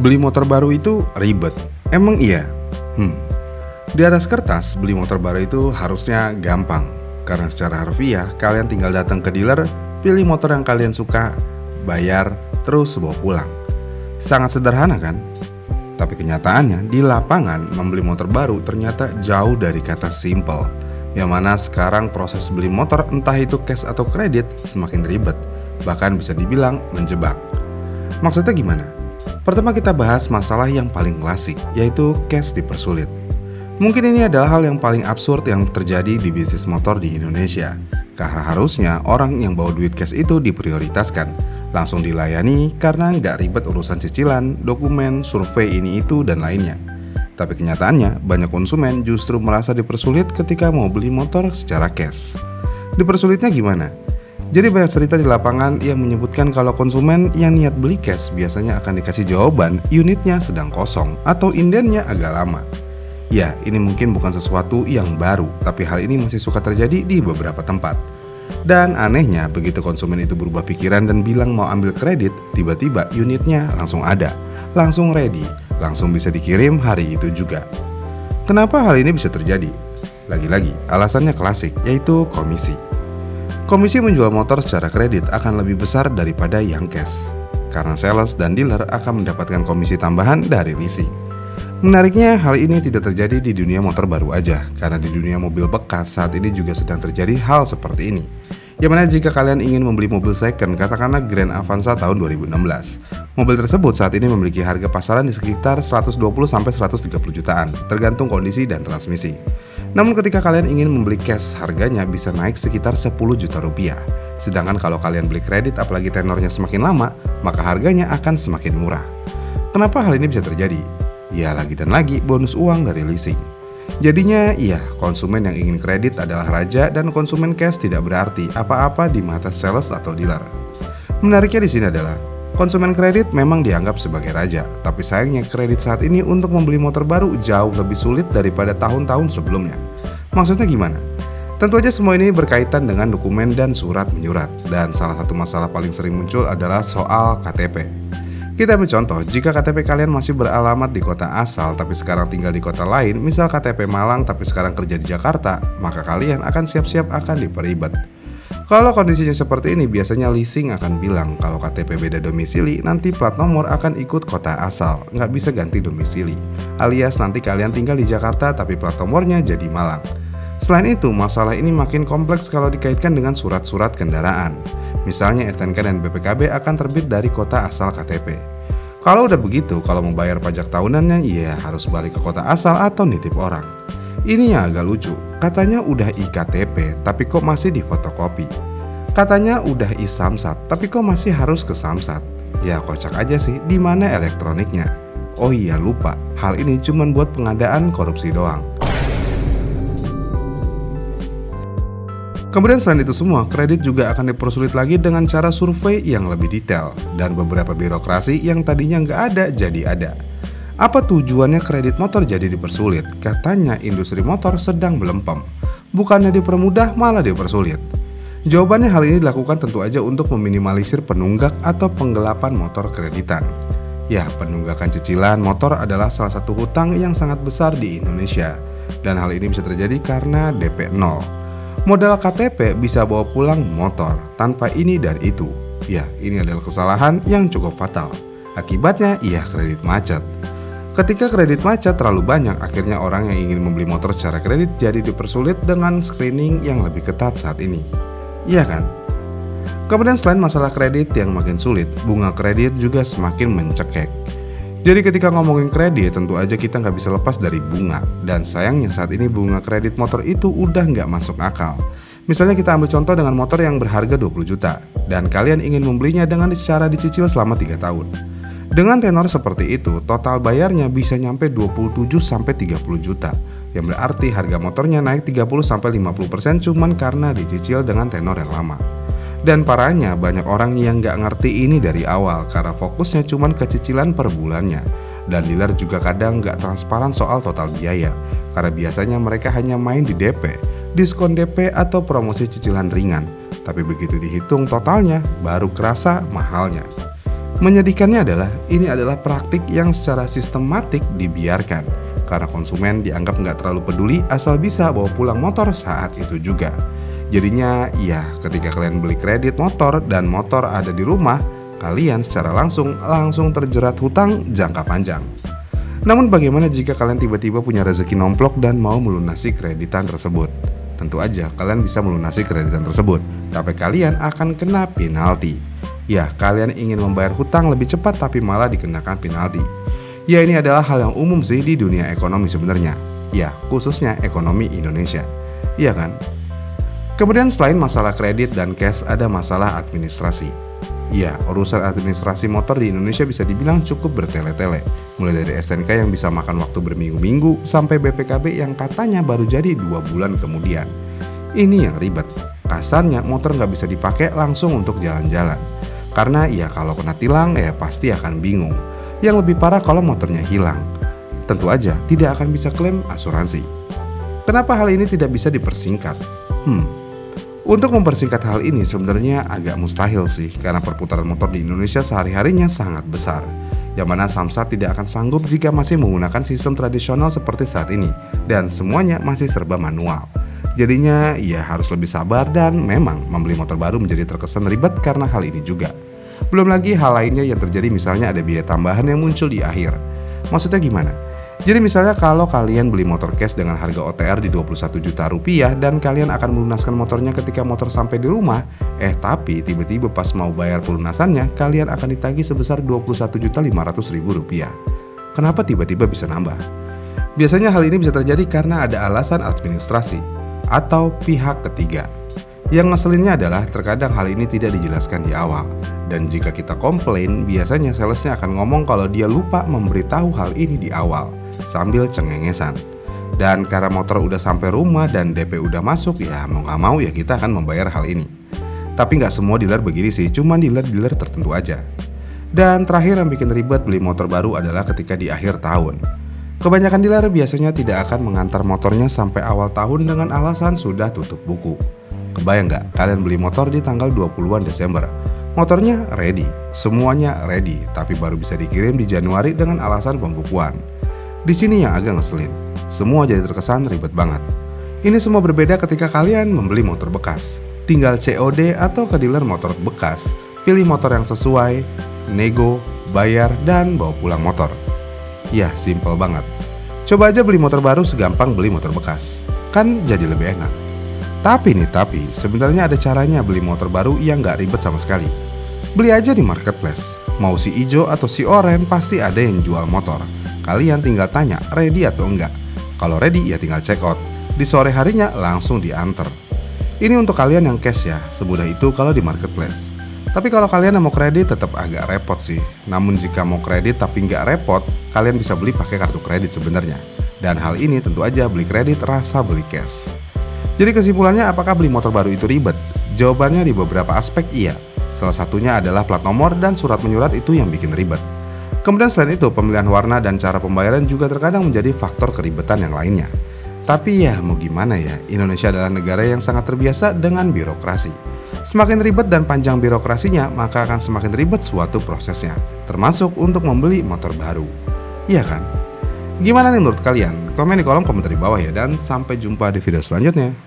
Beli motor baru itu ribet. Emang iya? Di atas kertas, beli motor baru itu harusnya gampang. Karena secara harfiah, kalian tinggal datang ke dealer, pilih motor yang kalian suka, bayar, terus bawa pulang. Sangat sederhana kan? Tapi kenyataannya, di lapangan membeli motor baru ternyata jauh dari kata simple. Yang mana sekarang proses beli motor entah itu cash atau kredit semakin ribet. Bahkan bisa dibilang menjebak. Maksudnya gimana? Pertama kita bahas masalah yang paling klasik, yaitu cash dipersulit. Mungkin ini adalah hal yang paling absurd yang terjadi di bisnis motor di Indonesia. Karena harusnya orang yang bawa duit cash itu diprioritaskan, langsung dilayani karena nggak ribet urusan cicilan, dokumen, survei ini itu dan lainnya. Tapi kenyataannya banyak konsumen justru merasa dipersulit ketika mau beli motor secara cash. Dipersulitnya gimana? Jadi banyak cerita di lapangan yang menyebutkan kalau konsumen yang niat beli cash biasanya akan dikasih jawaban unitnya sedang kosong atau indennya agak lama. Ya, ini mungkin bukan sesuatu yang baru, tapi hal ini masih suka terjadi di beberapa tempat. Dan anehnya, begitu konsumen itu berubah pikiran dan bilang mau ambil kredit, tiba-tiba unitnya langsung ada, langsung ready, langsung bisa dikirim hari itu juga. Kenapa hal ini bisa terjadi? Lagi-lagi, alasannya klasik, yaitu komisi. Komisi menjual motor secara kredit akan lebih besar daripada yang cash, karena sales dan dealer akan mendapatkan komisi tambahan dari leasing. Menariknya, hal ini tidak terjadi di dunia motor baru aja, karena di dunia mobil bekas saat ini juga sedang terjadi hal seperti ini. Yang mana jika kalian ingin membeli mobil second, katakanlah Grand Avanza tahun 2016. Mobil tersebut saat ini memiliki harga pasaran di sekitar 120-130 jutaan, tergantung kondisi dan transmisi. Namun ketika kalian ingin membeli cash, harganya bisa naik sekitar 10 juta rupiah. Sedangkan kalau kalian beli kredit, apalagi tenornya semakin lama, maka harganya akan semakin murah. Kenapa hal ini bisa terjadi? Ya lagi dan lagi bonus uang dari leasing. Jadinya iya, konsumen yang ingin kredit adalah raja dan konsumen cash tidak berarti apa-apa di mata sales atau dealer. Menariknya di sini adalah konsumen kredit memang dianggap sebagai raja, tapi sayangnya kredit saat ini untuk membeli motor baru jauh lebih sulit daripada tahun-tahun sebelumnya. Maksudnya gimana? Tentu aja semua ini berkaitan dengan dokumen dan surat menyurat, dan salah satu masalah paling sering muncul adalah soal KTP. Kita ambil contoh, jika KTP kalian masih beralamat di kota asal tapi sekarang tinggal di kota lain, misal KTP Malang tapi sekarang kerja di Jakarta, maka kalian akan siap-siap akan diperibet. Kalau kondisinya seperti ini, biasanya leasing akan bilang kalau KTP beda domisili, nanti plat nomor akan ikut kota asal, nggak bisa ganti domisili. Alias nanti kalian tinggal di Jakarta tapi plat nomornya jadi Malang. Selain itu, masalah ini makin kompleks kalau dikaitkan dengan surat-surat kendaraan. Misalnya STNK dan BPKB akan terbit dari kota asal KTP. Kalau udah begitu, kalau mau bayar pajak tahunannya, ya harus balik ke kota asal atau nitip orang. Ini yang agak lucu, katanya udah iKTP, tapi kok masih difotokopi. Katanya udah iSamsat, tapi kok masih harus ke Samsat. Ya kocak aja sih, di mana elektroniknya? Oh iya lupa, hal ini cuma buat pengadaan korupsi doang. Kemudian selain itu semua, kredit juga akan dipersulit lagi dengan cara survei yang lebih detail dan beberapa birokrasi yang tadinya nggak ada jadi ada. Apa tujuannya kredit motor jadi dipersulit? Katanya industri motor sedang melempem. Bukannya dipermudah, malah dipersulit. Jawabannya hal ini dilakukan tentu aja untuk meminimalisir penunggak atau penggelapan motor kreditan. Ya, penunggakan cicilan motor adalah salah satu hutang yang sangat besar di Indonesia. Dan hal ini bisa terjadi karena DP 0. Modal KTP bisa bawa pulang motor tanpa ini dan itu. Ya, ini adalah kesalahan yang cukup fatal. Akibatnya, ia kredit macet. Ketika kredit macet terlalu banyak, akhirnya orang yang ingin membeli motor secara kredit jadi dipersulit dengan screening yang lebih ketat saat ini. Iya kan? Kemudian selain masalah kredit yang makin sulit, bunga kredit juga semakin mencekek. Jadi ketika ngomongin kredit, tentu aja kita nggak bisa lepas dari bunga. Dan sayangnya saat ini bunga kredit motor itu udah nggak masuk akal. Misalnya kita ambil contoh dengan motor yang berharga 20 juta. Dan kalian ingin membelinya dengan cara dicicil selama 3 tahun. Dengan tenor seperti itu, total bayarnya bisa nyampe 27-30 juta. Yang berarti harga motornya naik 30-50% cuman karena dicicil dengan tenor yang lama. Dan parahnya banyak orang yang nggak ngerti ini dari awal karena fokusnya cuma ke cicilan per bulannya. Dan dealer juga kadang nggak transparan soal total biaya karena biasanya mereka hanya main di DP, diskon DP atau promosi cicilan ringan. Tapi begitu dihitung totalnya baru kerasa mahalnya. Menyedihkannya adalah ini adalah praktik yang secara sistematik dibiarkan karena konsumen dianggap nggak terlalu peduli asal bisa bawa pulang motor saat itu juga. Jadinya ya ketika kalian beli kredit motor dan motor ada di rumah, kalian secara langsung terjerat hutang jangka panjang. Namun bagaimana jika kalian tiba-tiba punya rezeki nomplok dan mau melunasi kreditan tersebut? Tentu aja kalian bisa melunasi kreditan tersebut, tapi kalian akan kena penalti. Ya, kalian ingin membayar hutang lebih cepat tapi malah dikenakan penalti. Ya, ini adalah hal yang umum sih di dunia ekonomi sebenarnya. Ya, khususnya ekonomi Indonesia. Iya kan? Kemudian selain masalah kredit dan cash ada masalah administrasi. Ya, urusan administrasi motor di Indonesia bisa dibilang cukup bertele-tele. Mulai dari STNK yang bisa makan waktu berminggu-minggu sampai BPKB yang katanya baru jadi 2 bulan kemudian. Ini yang ribet. Kasarnya motor nggak bisa dipakai langsung untuk jalan-jalan. Karena ya kalau kena tilang ya pasti akan bingung. Yang lebih parah kalau motornya hilang. Tentu aja tidak akan bisa klaim asuransi. Kenapa hal ini tidak bisa dipersingkat? Untuk mempersingkat hal ini sebenarnya agak mustahil sih karena perputaran motor di Indonesia sehari-harinya sangat besar. Yang mana Samsat tidak akan sanggup jika masih menggunakan sistem tradisional seperti saat ini dan semuanya masih serba manual. Jadinya ya harus lebih sabar dan memang membeli motor baru menjadi terkesan ribet karena hal ini juga. Belum lagi hal lainnya yang terjadi, misalnya ada biaya tambahan yang muncul di akhir. Maksudnya gimana? Jadi misalnya kalau kalian beli motor cash dengan harga OTR di 21 juta rupiah dan kalian akan melunaskan motornya ketika motor sampai di rumah, tapi tiba-tiba pas mau bayar pelunasannya kalian akan ditagih sebesar 21.500.000 rupiah. Kenapa tiba-tiba bisa nambah? Biasanya hal ini bisa terjadi karena ada alasan administrasi atau pihak ketiga. Yang ngeselinnya adalah terkadang hal ini tidak dijelaskan di awal. Dan jika kita komplain, biasanya salesnya akan ngomong kalau dia lupa memberitahu hal ini di awal, sambil cengengesan. Dan karena motor udah sampai rumah dan DP udah masuk, ya mau gak mau ya kita akan membayar hal ini. Tapi gak semua dealer begini sih, cuman dealer-dealer tertentu aja. Dan terakhir yang bikin ribet beli motor baru adalah ketika di akhir tahun. Kebanyakan dealer biasanya tidak akan mengantar motornya sampai awal tahun dengan alasan sudah tutup buku. Kebayang gak kalian beli motor di tanggal 20-an Desember? Motornya ready, semuanya ready, tapi baru bisa dikirim di Januari dengan alasan pembukuan. Di sini yang agak ngeselin, semua jadi terkesan ribet banget. Ini semua berbeda ketika kalian membeli motor bekas. Tinggal COD atau ke dealer motor bekas, pilih motor yang sesuai, nego, bayar, dan bawa pulang motor. Ya, simple banget. Coba aja beli motor baru segampang beli motor bekas, kan jadi lebih enak. Tapi sebenarnya ada caranya beli motor baru yang gak ribet sama sekali. Beli aja di marketplace. Mau si ijo atau si oren pasti ada yang jual motor. Kalian tinggal tanya ready atau enggak. Kalau ready ya tinggal check out. Di sore harinya langsung diantar. Ini untuk kalian yang cash ya, semudah itu kalau di marketplace. Tapi kalau kalian yang mau kredit tetap agak repot sih. Namun jika mau kredit tapi nggak repot, kalian bisa beli pakai kartu kredit sebenarnya. Dan hal ini tentu aja beli kredit rasa beli cash. Jadi kesimpulannya, apakah beli motor baru itu ribet? Jawabannya di beberapa aspek iya. Salah satunya adalah plat nomor dan surat menyurat itu yang bikin ribet. Kemudian selain itu, pemilihan warna dan cara pembayaran juga terkadang menjadi faktor keribetan yang lainnya. Tapi ya mau gimana ya, Indonesia adalah negara yang sangat terbiasa dengan birokrasi. Semakin ribet dan panjang birokrasinya, maka akan semakin ribet suatu prosesnya, termasuk untuk membeli motor baru. Iya kan? Gimana nih menurut kalian? Komen di kolom komentar di bawah ya, dan sampai jumpa di video selanjutnya.